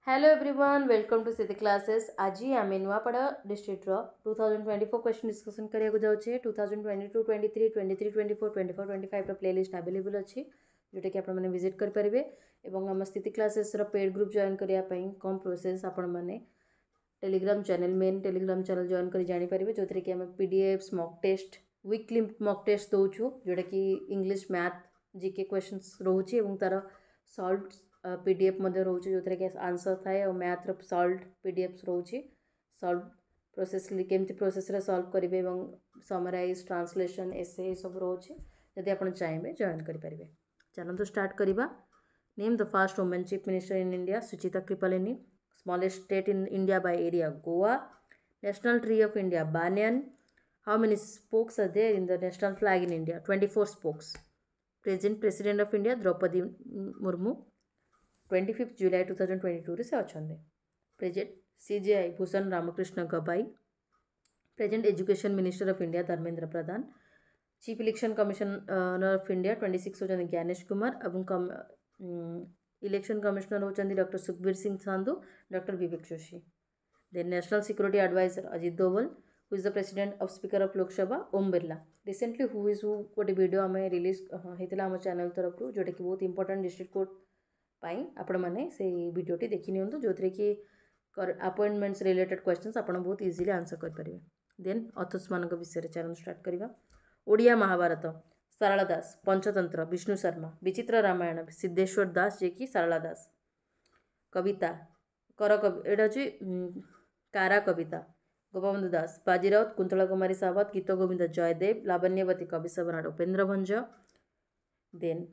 Hello everyone welcome to Siddhi classes. आज आम Nuapada district 2024 question discussion करिया जाऊे। 2022 23 23 24 24 25 प्लेलिस्ट अवेलेबल अच्छी जोटा कि आपने विजिट करेंगे। आम स्थिति क्लासेस पेड ग्रुप जॉइन करने कम प्रोसेस आपण मैंने Telegram channel main Telegram channel join कर जानीपर जो कि आम PDFs mock test weekly mock test दौचु जोटा कि इंग्लिश मैथ जीके क्वेश्चंस रोचे तार सॉल्व पीडीएफ रोचे जो कि आंसर थाए और मैथ्र सॉल्व पीडीएफ रोचे सॉल्व प्रोसेस केमती प्रोसेस रे सॉल्व करेंगे समराइज ट्रांसलेशन एसे ये सब रोचे जदि आप चाहिए जॉइन करेंगे। चलते स्टार्ट करवा। Name the first women chief minister in India Suchita Kripalani. Smallest state in India by area Goa. National tree of India banyan. How many spokes are there in the national flag in India? 24 spokes. Present President of India Draupadi Murmu 25th July 2022 रे से अछंदे। Present CJI Bhushan Ramakrishna गबाई। Present Education Minister of India Dharmendra Pradhan. Chief Election Commissioner of India 26 होचंदे Gyanesh Kumar एवं election commissioner होचंदी doctor Sukhbir Singh Sandhu doctor Vivek Joshi. Then national security adviser Ajit Doval. Who is the president of speaker of Lok Sabha Om Birla. Recently who is who गोटे video आम release होता आम channel तरफ जोटा कि बहुत इंपोर्टेंट डिस्ट्रिक्ट कोर्ट पाई आपण मैंने से वीडियोटी देखी नियंतु जो कि अपॉइंटमेंट्स रिलेटेड क्वेश्चंस आप बहुत इजीली आंसर करेंगे। देन अथर्स मान विषय चैनल स्टार्ट करवा। ओडिया महाभारत सारला दास पंचतंत्र विष्णु शर्मा। विचित्र रामायण सिद्धेश्वर दास जे कि सारला दास। कविता कर कवि एटा हूँ कारा कविता गोपबंधु दास। बाजीराउत कुंतला कुमारी सावत। गीत गोविंद जयदेव। लावण्यवती कवि सम्राट उपेन्द्र भंज। देन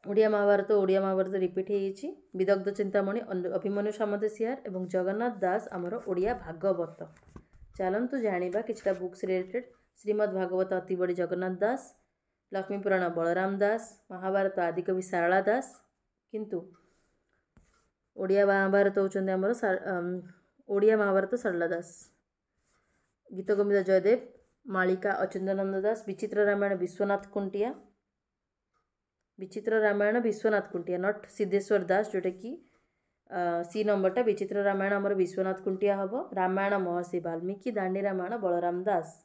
ओडिया महाभारत रिपीट हो। विदग्ध चिंतामणि अभिमन्यु सामंत सियार और जगन्नाथ दास आमर ओडिया भागवत। चलतु जाना किछटा बुक्स रिलेटेड। श्रीमद् भागवत अतिबड़ी जगन्नाथ दास। लक्ष्मीपुराण बलराम दास। महाभारत आदिकवि सारला दास किंतु ओडिया महाभारत होचंदे आमर ओडिया महाभारत सारला दास। गीत गोविंद जयदेव। मालिका अच्युतानंद दास। विचित्र रामायण विश्वनाथ कुंटिया। विचित्र रामायण विश्वनाथ कुंटिया नॉट सिद्धेश्वर दास जोटा कि सी नंबरटा विचित्र रामायण आमर विश्वनाथ कुंटिया हम। रामायण महर्षि वाल्मीकि। दांडी रामायण बलराम दास।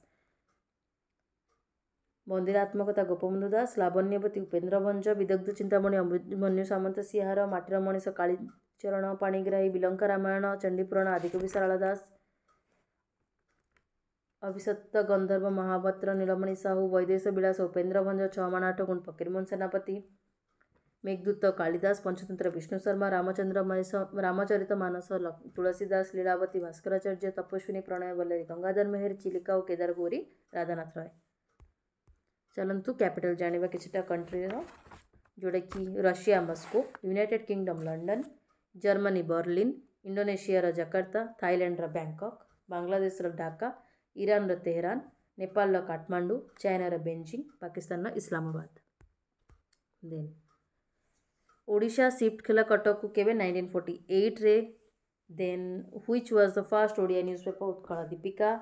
मंदिरात्मकता गोपबंधु दास। लावण्यवती उपेन्द्र भंज। विदग्ध चिंतामणि अभिमन्यु सामंत सिंहार। माटीर मनीष कालीचरण पाणिग्राही। बिलंका रामायण चंडीपुराण आदिकवि सारला दास। अभिषक्त गंधर्व महापात्र नीलमणि साहू। वैदेश विलास उपेन्द्र भंज। छमाण आठ गुण फकीरमोहन सेनापति। मेघदूत कालिदास। पंचतंत्र विष्णु शर्मा। रामचरित मानस तुलसीदास। लीलावती भास्कराचार्य। तपस्विनी प्रणय वल्लरी गंगाधर मेहर। चिलिका और केदार गौरी राधानाथ राय। चलतु कैपिटल जाना किछटा कंट्री जोटा कि Russia Moscow. United Kingdom London. Germany Berlin. Indonesia Jakarta. Thailand Bangkok. Bangladesh Dhaka. Iran Tehran. Nepal Kathmandu. China Beijing. Pakistan Islamabad. Then Odisha shift खेला कटक को केवे 1948 रे। Then which was the first Odia newspaper Utkal Dipika.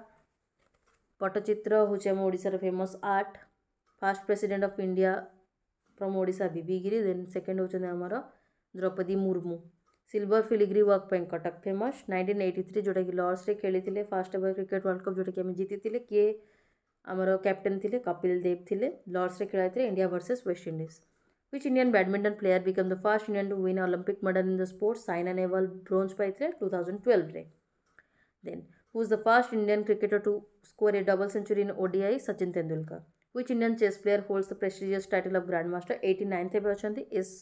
Pattachitra हूँ आम ओडिशार famous art. First president of India from Odisha V V Giri. Then second होचंदे आमर Droupadi Murmu. Silver filigree work पे कटक फेमस। 1983 जोटा कि लॉर्ड्स रे खेली थे first ever cricket world cup जोटा कि आम जीति किए आमर कैप्टेन थे कपिल देव थे। लॉर्ड्स रे खेला India versus West Indies. Which Indian badminton player become the first Indian to win Olympic medal in the sports. Saina Nehwal bronze पाई 2012 रे। Then who is the first Indian cricketer to score a double century in ODI. Sachin Tendulkar. Which Indian chess player holds the prestigious title of Grandmaster? 89th एबे अछंती S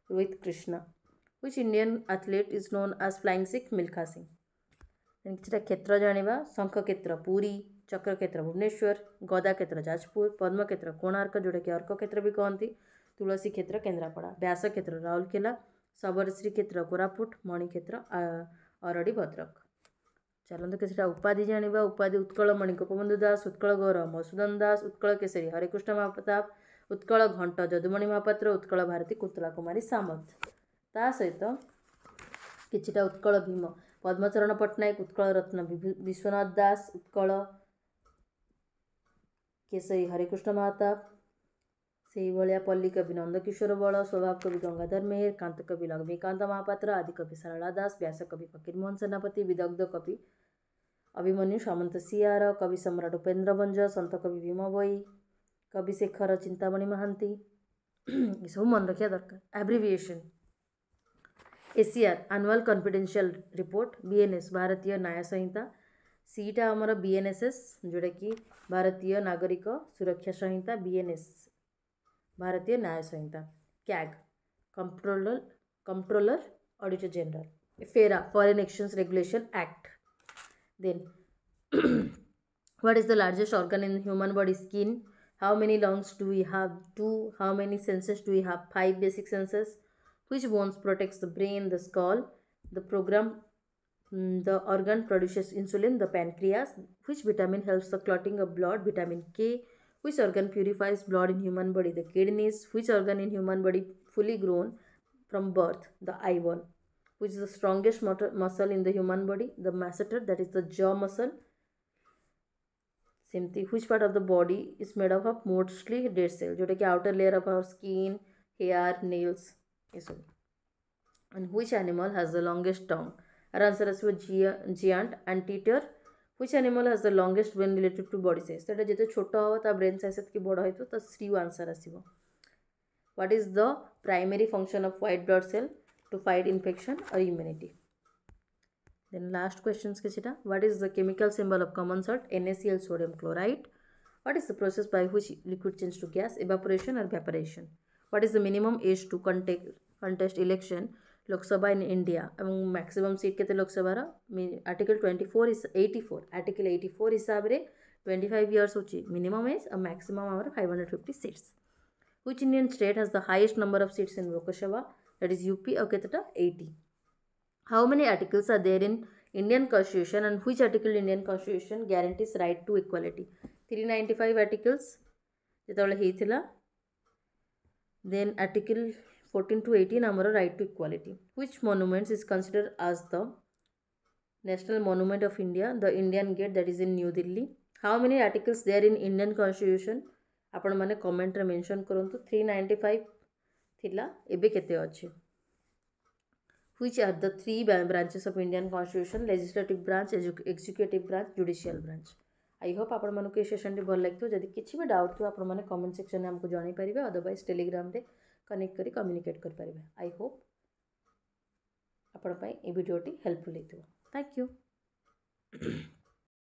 Rohit Krishna. Which Indian athlete is known as Flying Sikh? Milkha Singh. किछटा क्षेत्र जानिबा। शंख क्षेत्र पुरी। चक्र क्षेत्र भुवनेश्वर। गदा क्षेत्र जाजपुर। पद्म क्षेत्र कोणार्क जोटा कि अर्क क्षेत्र भी कहती। तुलसी क्षेत्र केन्द्रापड़ा। व्यास क्षेत्र राउरकेला। सबरश्री क्षेत्र कोरापुट। मणि क्षेत्र अरड़ी भद्रक। चलते किसी उपाधि जाना। उपाधि उत्कल मणि गोपबंधु दास। उत्कल गौरव मधुसूदन दास। उत्कल केसरी हरिकृष्ण महाप्रताप। उत्कल घंट जदुमणि महापात्र। उत्कल भारती कुंतला कुमारी सामंत। ता सहित किछिटा उत्कल भीम पद्मचरण पट्टनायक। उत्कल रत्न विश्वनाथ दास। उत्कल केसरी हरिकृष्ण महाताप। से भाया पल्ली कवि नंदकिशोर बल, स्वभाव कवि गंगाधर मेहर, कांत कवि लक्ष्मीकांत महापात्र, आदि कवि सारला दास, व्यास कवि फकीरमोहन सेनापति, विदग्ध कवि अभिमन्यु सामंत सियार, कवि सम्राट उपेन्द्र भंज, संत कवि भीम भोई, कवि शेखर चिंतामणि महांती। ये सब मन रखा दरकार। Abbreviation ACR annual confidential report, BNS Bharatiya Nyaya संहिता, सीटा आमर बीएनएसएस जोटा कि भारतीय नागरिक सुरक्षा संहिता, BNS Bharatiya Nyaya Sanhita, CAG controller auditor general, FERA foreign exchange regulation act. Then what is the largest organ in human body? Skin. How many lungs do we have? 2. How many senses do we have? 5 basic senses. Which bones protects the brain? The skull. The organ produces insulin, the pancreas. Which vitamin helps the clotting of blood? Vitamin K. Which organ purifies blood in human body? The kidneys. Which organ in human body fully grown from birth? The eyeball. Which is the strongest muscle in the human body? The masseter, that is the jaw muscle. Same thing. Which part of the body is made up of mostly dead cells? जोटा कि outer layer of our skin, hair, nails, ये सब. And which animal has the longest tongue? Our answer is giant anteater. Which animal has the longest brain relative to body size? that जिते छोटा हो ता brain size की बड़ा है तो श्रीव answer आसीबो. What is the primary function of white blood cell? To fight infection or immunity. Then last questions ke chita. What is the chemical symbol of common salt? NaCl, sodium chloride. What is the process by which liquid changes to gas? Evaporation or evaporation. What is the minimum age to contest election Lok Sabha in India? Among maximum seat kete Lok Sabha ra? Article 24 is 84. Article 84 हिसाब रे 25 years होची minimum age और maximum our 550 seats. Which Indian state has the highest number of seats in Lok Sabha? That is UP or ketata 80. How many articles are there in Indian Constitution and which article in Indian Constitution guarantees right to equality? 395 articles जेतबेले हेइथिला. Then article 14 to 18 आमर right to equality. Which monument is considered as the national monument of India? The Indian Gate, that is in New Delhi. How many articles there in Indian Constitution? आपण माने comment रे mention करंतु. 395 थिला एबे केते अछि? Which are the 3 branches of Indian Constitution? Legislative branch, executive branch, judicial branch. I hope आपण मानको ए सेशन भल लागतो. जदि किछि भी डाउट थियो आपण माने कमेंट सेक्शन में हमको जानि परिबे, अदरवाइज टेलीग्राम रे कनेक्ट करी कम्युनिकेट कर परिबे. आई होप आपण पई ए वीडियोटी हेल्पफुल हेतु. Thank you.